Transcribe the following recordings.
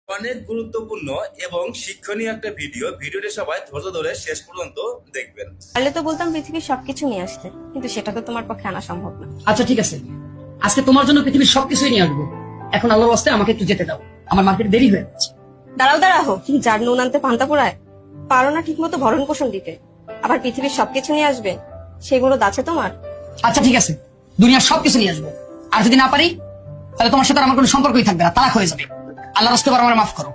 অনেক গুরুত্বপূর্ণ এবং শিক্ষণীয় একটা ভিডিওটি সবাই ধৈর্য ধরে শেষ পর্যন্ত দেখবেন। পারলে তো বলতাম পৃথিবীর সবকিছু নিয়ে আসতে, কিন্তু সেটা তো তোমার পক্ষে আনা সম্ভব না। আচ্ছা ঠিক আছে, আজকে তোমার জন্য পৃথিবীর সবকিছুই নিয়ে আসবো। এখন আল্লাহর ওয়াস্তে আমাকে একটু যেতে দাও, আমার মার্কেটে দেরি হয়ে যাচ্ছে। দাঁড়াও, তুমি যার নুন আনতে পান্তা পোড়ায়, পারো না ঠিক মতো ভরণ পোষণ দিতে, আবার পৃথিবীর সবকিছু নিয়ে আসবে? সেগুলো আছে তোমার? আচ্ছা ঠিক আছে, দুনিয়ার সবকিছু নিয়ে আসবো, আর যদি না পারি তাহলে তোমার সাথে আর আমার কোনো সম্পর্কই থাকবে না, তালাক হয়ে যাবে। আল্লাহর রাস্তে আমার মাফ করো।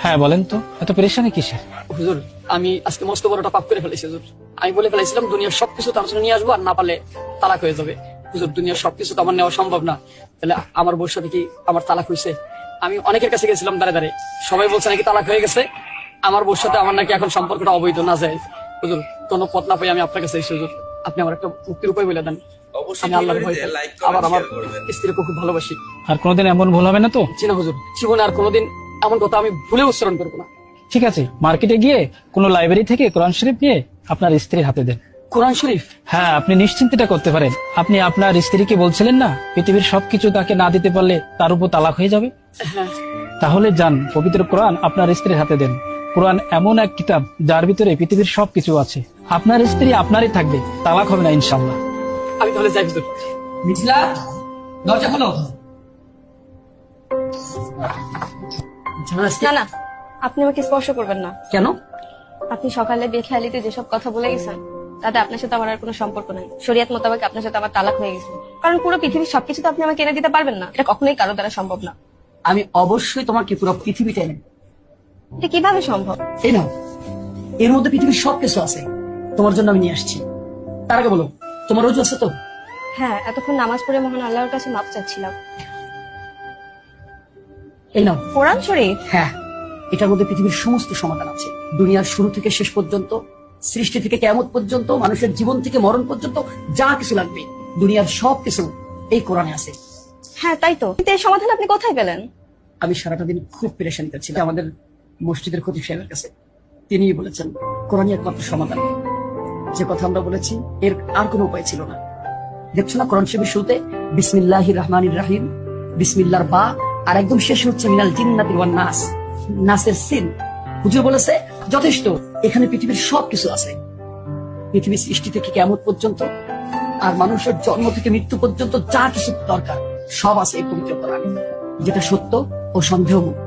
হ্যাঁ বলেন তো, এত পেরেশানি কিসের? হুজুর, আমি আজকে মস্ত বড়টা পাপ করে ফেলেছি হুজুর। আমি বলে ফেলেছিলাম দুনিয়ার সবকিছু তো আমার জন্য নিয়ে আসবো, আর না পারলে তালাক হয়ে যাবে। হুজুর, দুনিয়ার সবকিছু তো আমার নেওয়া সম্ভব না, তাহলে আমার বউর সাথে কি আমার তালাক হয়েছে? আমি অনেকের কাছে গেছিলাম দাঁড়ে দাঁড়ে, সবাই বলছে নাকি তালাক হয়ে গেছে। আমার বউর সাথে আমার নাকি এখন সম্পর্কটা অবৈধ, না যায়। হুজুর, কোনো পথ না পাই আমি আপনার কাছে এসেছি হুজুর, আপনি আমার একটা মুক্তির উপায় বলে দেন। অবশ্যই আমি আল্লাহর ভয় পাই, লাইক আবার কমেন্ট আমার শেয়ার করবেন। স্ত্রীকে খুব ভালোবাসি। আর কোনোদিন এমন ভুল হবে না তো? জি না হুজুর, জীবনে আর কোনোদিন এমন কথা আমি ভুলে উচ্চারণ করবো না। ঠিক আছে, মার্কেটে গিয়ে কোনো লাইব্রেরি থেকে কোরআন শরীফ নিয়ে আপনার স্ত্রীর হাতে দেন। কোরআন শরীফ? হ্যাঁ, আপনি নিশ্চিন্তটা করতে পারেন। আপনি আপনার স্ত্রীকে বলছিলেন না পৃথিবীর সবকিছু তাকে না দিতে পারলে তার উপর তালাক হয়ে যাবে? হ্যাঁ। তাহলে যান, পবিত্র কোরআন আপনার স্ত্রীর হাতে দেন। কোরআন এমন এক কিতাব যার ভিতরে পৃথিবীর সবকিছু আছে। আপনার স্ত্রী আপনারই থাকবে, তালাক হবে না ইনশাল্লাহ। আমি তাহলে যাই হুজুর। মিথিলা, দরজা খোলো। না না, আপনি আমাকে স্পর্শ করবেন না। কেন? আপনি সকালে বেখেয়ালিতে যেসব কথা বলে গেছেন, তাতে আপনার সাথে আমার আর কোনো সম্পর্ক নাই। শরিয়ত মোতাবেক আপনার সাথে আমার তালাক হয়ে গেছে। কারণ পুরো পৃথিবীর সবকিছু তো আপনি আমাকে এনে দিতে পারবেন না, এটা কখনোই কারো দ্বারা সম্ভব না। আমি অবশ্যই তোমাকে পুরো পৃথিবীটা এনে। এটা কিভাবে সম্ভব? এই নাও, এর মধ্যে পৃথিবীর সবকিছু আছে, তোমার জন্য আমি নিয়ে আসছি। তার আগে বলো, তোমার রোজ আছে তো? হ্যাঁ, এতক্ষণ নামাজ পড়ে মহান আল্লাহর কাছে মাপ চাচ্ছিলাম। এই নাও কোরআন শরীফ? হ্যাঁ, এটার মধ্যে পৃথিবীর সমস্ত সমাধান আছে। দুনিয়ার শুরু থেকে শেষ পর্যন্ত, সৃষ্টি থেকে কিয়ামত পর্যন্ত, মানুষের জীবন থেকে মরণ পর্যন্ত যা কিছু লাগবে দুনিয়ার সবকিছু এই কোরআনে আছে। হ্যাঁ তাই তো, কিন্তু এই সমাধান আপনি কোথায় পেলেন? আমি সারাটা দিন খুব পেরেশানি করছিলাম আমাদের মসজিদের খতিব সাহেবের কাছে। তিনি বলেছেন কোরআনই একমাত্র সমাধান। যে কথা আমরা বলেছি এর আর কোনো উপায় ছিল না। দেখছো না কোরআন শরীফের শুরুতে বিসমিল্লাহির রহমানির রহিম, বিসমিল্লাহর বা, আর একদম শেষে হচ্ছে মিনাল জিন্নাতি ওয়ান নাস, নাসের সিন। হুজুর বলেছে যথেষ্ট, এখানে পৃথিবীর সবকিছু আছে। পৃথিবীর সৃষ্টি থেকে কিয়ামত পর্যন্ত, আর মানুষের জন্ম থেকে মৃত্যু পর্যন্ত যা কিছু দরকার সব আছে এই পবিত্র কোরআনে, যেটা সত্য ও সন্দেহমুক্ত।